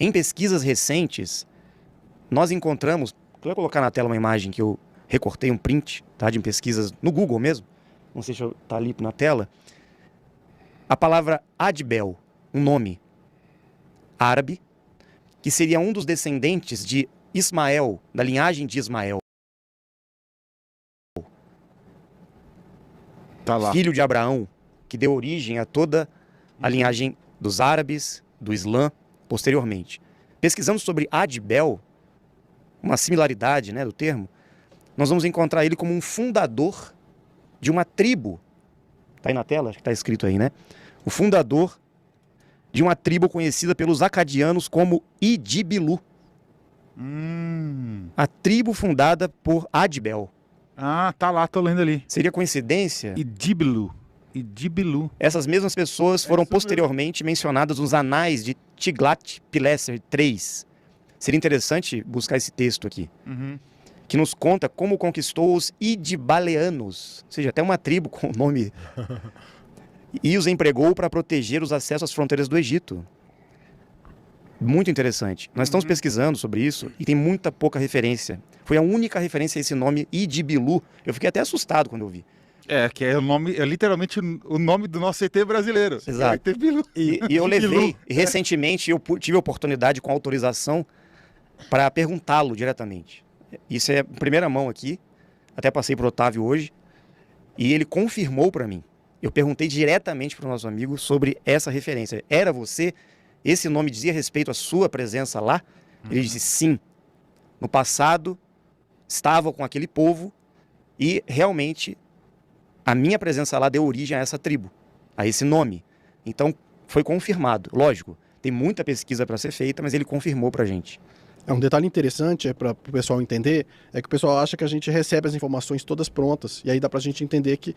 Em pesquisas recentes, nós encontramos... Eu vou colocar na tela uma imagem que eu recortei, um print, tá, de pesquisas no Google mesmo. Não sei se está ali na tela. A palavra Adbel, um nome árabe, que seria um dos descendentes de Ismael, da linhagem de Ismael. Tá lá. Filho de Abraão, que deu origem a toda a linhagem dos árabes, do Islã, posteriormente. Pesquisando sobre Adbel, uma similaridade, né, do termo, nós vamos encontrar ele como um fundador de uma tribo. Está aí na tela? Acho que está escrito aí, né? O fundador de uma tribo conhecida pelos acadianos como Idibilu. A tribo fundada por Adbel. Ah, tá lá, tô lendo ali. Seria coincidência? Idibilu. Essas mesmas pessoas foram posteriormente mencionadas nos anais de Tiglat-Pileser III. Seria interessante buscar esse texto aqui, que nos conta como conquistou os Idibaleanos, ou seja, até uma tribo com o nome, e os empregou para proteger os acessos às fronteiras do Egito. Muito interessante. Nós estamos pesquisando sobre isso e tem muita pouca referência. Foi a única referência a esse nome Idibilu. Eu fiquei até assustado quando eu vi. Que é o nome, é literalmente o nome do nosso ET brasileiro. Exato. É Idibilu. E eu levei, e recentemente eu tive a oportunidade, com autorização, para perguntá-lo diretamente. Isso é primeira mão aqui, até passei para o Otávio hoje, e ele confirmou para mim. Eu perguntei diretamente para o nosso amigo sobre essa referência. Era você? Esse nome dizia respeito à sua presença lá? Ele disse sim. No passado, estava com aquele povo e realmente a minha presença lá deu origem a essa tribo, a esse nome. Então foi confirmado. Lógico, tem muita pesquisa para ser feita, mas ele confirmou para a gente. Um detalhe interessante para o pessoal entender é que o pessoal acha que a gente recebe as informações todas prontas. E aí dá para a gente entender que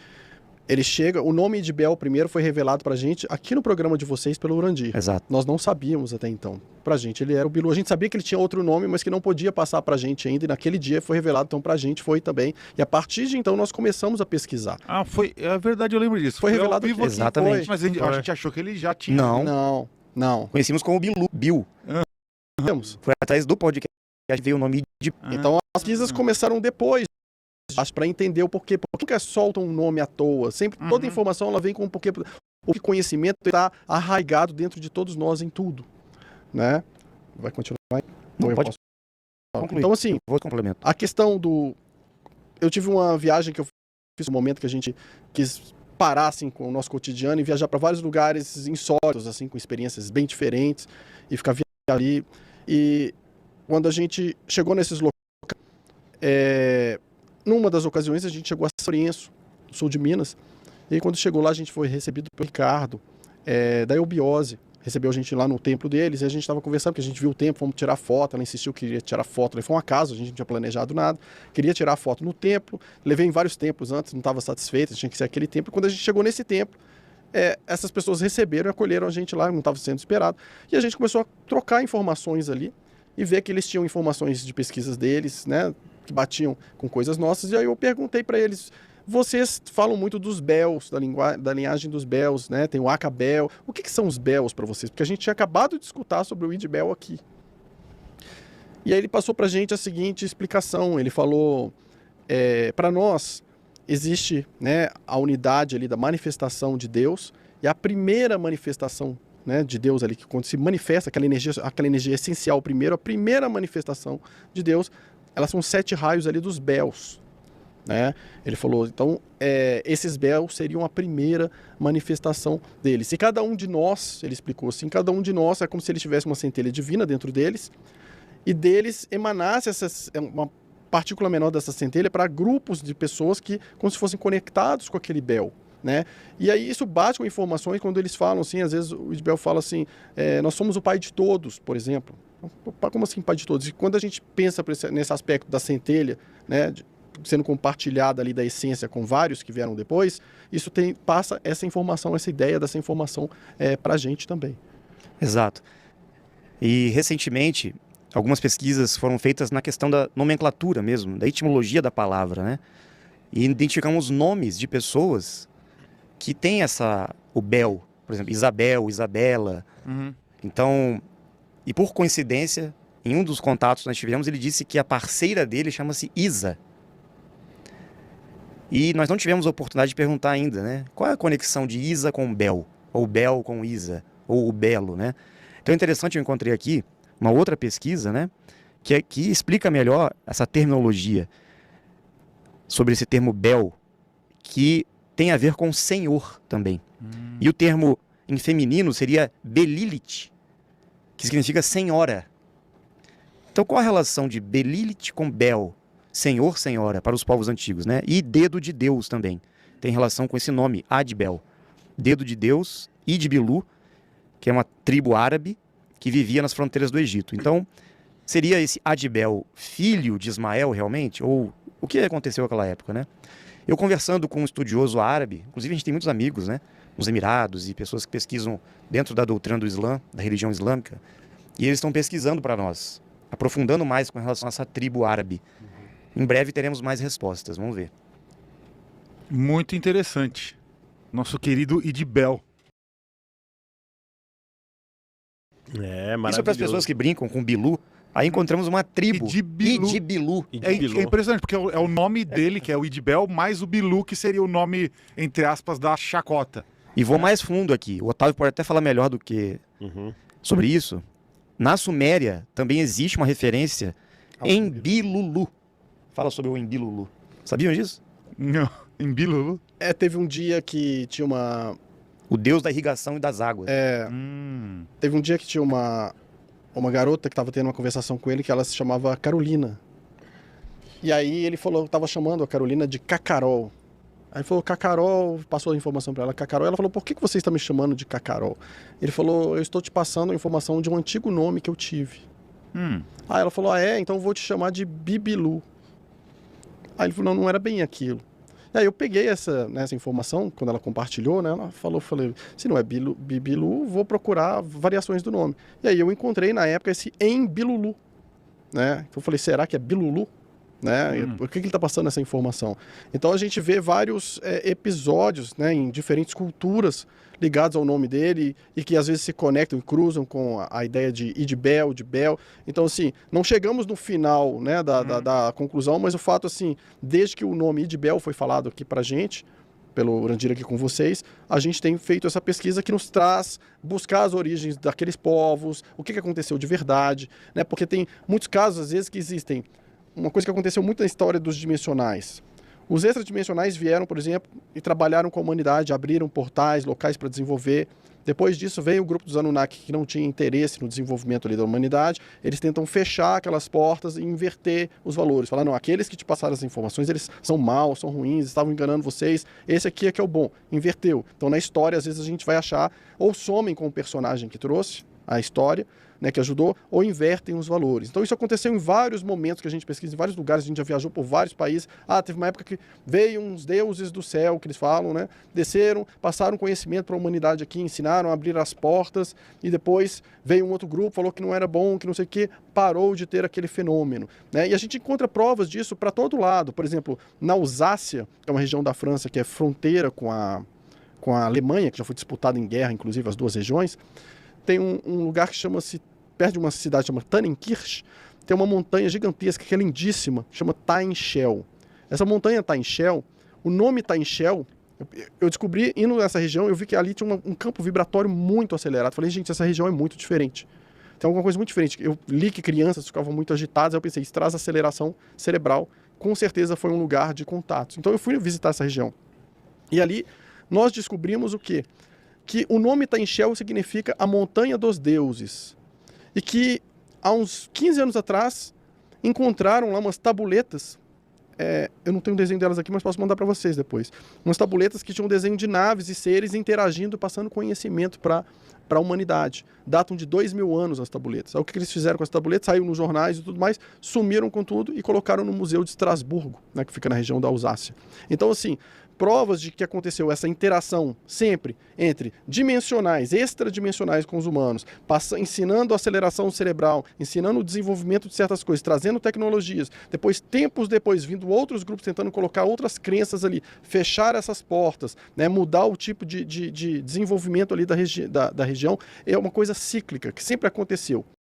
ele chega... O nome de Bel primeiro foi revelado para a gente aqui no programa de vocês pelo Urandir. Exato. Nós não sabíamos até então. Para a gente ele era o Bilu. A gente sabia que ele tinha outro nome, mas que não podia passar para a gente ainda. E naquele dia foi revelado, então para a gente foi também. E a partir de então nós começamos a pesquisar. Ah, foi... É verdade, eu lembro disso. Foi revelado aqui. Exatamente. Mas a gente achou que ele já tinha. Não. Conhecíamos como Bill. Foi atrás do podcast que veio o nome de... Então as pesquisas começaram depois, para entender o porquê. Por que soltam um nome à toa? Sempre toda informação ela vem com um porquê. O conhecimento está arraigado dentro de todos nós em tudo, né? Vai continuar? Não, pode concluir. Então assim, vou complementar. A questão do... Eu tive uma viagem que eu fiz no momento que a gente quis parar assim com o nosso cotidiano e viajar para vários lugares insólitos, assim, com experiências bem diferentes e ficar viajando ali. E quando a gente chegou nesses locais, numa das ocasiões a gente chegou a São Lourenço, no sul de Minas, e aí, quando chegou lá a gente foi recebido pelo Ricardo, da Eubiose, recebeu a gente lá no templo deles, e a gente estava conversando, porque a gente viu o templo, fomos tirar foto, ela insistiu que queria tirar foto, foi um acaso, a gente não tinha planejado nada, queria tirar foto no templo, levei em vários templos antes, não estava satisfeito, tinha que ser aquele templo, e quando a gente chegou nesse templo, essas pessoas receberam e acolheram a gente lá, não estava sendo esperado, e a gente começou a trocar informações ali, e ver que eles tinham informações de pesquisas deles, né, que batiam com coisas nossas, e aí eu perguntei para eles, vocês falam muito dos Bels, da linhagem dos Bels, né, tem o Acabel, o que são os Bels para vocês? Porque a gente tinha acabado de escutar sobre o Idbel aqui. E aí ele passou para a gente a seguinte explicação, ele falou, para nós existe, né, a unidade ali da manifestação de Deus, e a primeira manifestação, né, de Deus ali, que quando se manifesta aquela energia essencial primeiro, a primeira manifestação de Deus, elas são 7 raios ali dos Bels, né? Ele falou, então, esses Bels seriam a primeira manifestação deles. E cada um de nós, ele explicou assim, cada um de nós é como se ele tivesse uma centelha divina dentro deles, e deles emanasse uma partícula menor dessa centelha para grupos de pessoas que, como se fossem conectados com aquele Bel. Né? E aí isso bate com informações quando eles falam assim, às vezes o Idbel fala assim, nós somos o pai de todos, por exemplo. Como assim pai de todos? E quando a gente pensa nesse aspecto da centelha, né, sendo compartilhada ali da essência com vários que vieram depois, isso passa essa informação, essa ideia dessa informação para a gente também. Exato. E recentemente, algumas pesquisas foram feitas na questão da nomenclatura mesmo, da etimologia da palavra, né? E identificamos nomes de pessoas que tem o Bel, por exemplo, Isabel, Isabela. Então, E por coincidência, em um dos contatos que nós tivemos, ele disse que a parceira dele chama-se Isa. E nós não tivemos a oportunidade de perguntar ainda, né? Qual é a conexão de Isa com Bel? Ou Bel com Isa? Ou o Belo, né? Então é interessante, eu encontrei aqui uma outra pesquisa, né? Que explica melhor essa terminologia sobre esse termo Bel, que tem a ver com senhor também. E o termo em feminino seria Belilit, que significa senhora. Então qual a relação de Belilit com Bel? Senhor, senhora, para os povos antigos, né? E dedo de Deus também. Tem relação com esse nome, Adbel. Dedo de Deus, Idbilu, que é uma tribo árabe que vivia nas fronteiras do Egito. Então, seria esse Adbel filho de Ismael realmente? Ou o que aconteceu naquela época, né? Eu conversando com um estudioso árabe, inclusive a gente tem muitos amigos, né? Nos Emirados e pessoas que pesquisam dentro da doutrina do Islã, da religião islâmica, e eles estão pesquisando para nós, aprofundando mais com relação a essa tribo árabe. Em breve teremos mais respostas, vamos ver. Muito interessante. Nosso querido Idibel. Maravilhoso. Isso para as pessoas que brincam com Bilu, aí encontramos uma tribo. Idbilu. É impressionante, porque é o nome dele, que é o Idibel, mais o Bilu, que seria o nome, entre aspas, da chacota. E vou mais fundo aqui. O Otávio pode até falar melhor do que sobre isso. Na Suméria também existe uma referência em Bilulu. Fala sobre o Embilulu. Sabiam disso? Não, em Bilulu. Teve um dia que tinha uma... O deus da irrigação e das águas. Teve um dia que tinha uma garota que estava tendo uma conversação com ele que ela se chamava Carolina. E aí ele falou, estava chamando a Carolina de Cacarol. Aí ele falou, Cacarol, passou a informação para ela, Cacarol. Ela falou, por que você está me chamando de Cacarol? Ele falou, eu estou te passando a informação de um antigo nome que eu tive. Aí ela falou, então eu vou te chamar de Bibilu. Aí ele falou, não era bem aquilo. E aí eu peguei essa informação, quando ela compartilhou, né? Ela falei, se não é Bibilu, vou procurar variações do nome. E aí eu encontrei na época esse Embilulu, né? Então eu falei, será que é Bilulu? Né? Por que ele está passando essa informação? Então a gente vê vários episódios, né, em diferentes culturas ligados ao nome dele e que às vezes se conectam e cruzam com a ideia de Idbel, de Bel. Então assim, não chegamos no final, né, da conclusão, mas o fato assim, desde que o nome Idbel foi falado aqui pra gente, pelo Urandir aqui com vocês, a gente tem feito essa pesquisa que nos traz buscar as origens daqueles povos, o que aconteceu de verdade, né? Porque tem muitos casos às vezes que existem. Uma coisa que aconteceu muito na história dos dimensionais. Os extradimensionais vieram, por exemplo, e trabalharam com a humanidade, abriram portais, locais para desenvolver. Depois disso veio o grupo dos Anunnaki, que não tinha interesse no desenvolvimento ali da humanidade. Eles tentam fechar aquelas portas e inverter os valores. Falar, não, aqueles que te passaram as informações, eles são maus, são ruins, estavam enganando vocês. Esse aqui é que é o bom. Inverteu. Então na história, às vezes a gente vai achar, ou somem com o personagem que trouxe a história, né, que ajudou, ou invertem os valores. Então isso aconteceu em vários momentos que a gente pesquisa, em vários lugares, a gente já viajou por vários países. Teve uma época que veio uns deuses do céu, que eles falam, né, desceram, passaram conhecimento para a humanidade aqui, ensinaram a abrir as portas, e depois veio um outro grupo, falou que não era bom, que não sei o que, parou de ter aquele fenômeno, né? E a gente encontra provas disso para todo lado. Por exemplo, na Alsácia, que é uma região da França que é fronteira com a Alemanha, que já foi disputada em guerra, inclusive as duas regiões, tem um lugar que chama-se, perto de uma cidade chamada Tannenkirch, tem uma montanha gigantesca que é lindíssima, chama Tainshel. Essa montanha Tainshel, o nome Tainshel, eu descobri, indo nessa região, eu vi que ali tinha um campo vibratório muito acelerado. Falei, gente, essa região é muito diferente. Tem alguma coisa muito diferente. Eu li que crianças ficavam muito agitadas, aí eu pensei, isso traz aceleração cerebral, com certeza foi um lugar de contatos. Então eu fui visitar essa região. E ali nós descobrimos o quê? Que o nome Tainshel significa a montanha dos deuses. E que há uns 15 anos atrás encontraram lá umas tabuletas, eu não tenho o desenho delas aqui, mas posso mandar para vocês depois. Umas tabuletas que tinham desenho de naves e seres interagindo, passando conhecimento para a humanidade. Datam de 2000 anos as tabuletas. Aí, o que eles fizeram com as tabuletas? Saiu nos jornais e tudo mais, sumiram com tudo e colocaram no Museu de Estrasburgo, né, que fica na região da Alsácia. Então, assim, provas de que aconteceu essa interação sempre entre dimensionais, extradimensionais com os humanos, ensinando a aceleração cerebral, ensinando o desenvolvimento de certas coisas, trazendo tecnologias, depois, tempos depois, vindo outros grupos tentando colocar outras crenças ali, fechar essas portas, né, mudar o tipo de desenvolvimento ali da região, é uma coisa cíclica, que sempre aconteceu.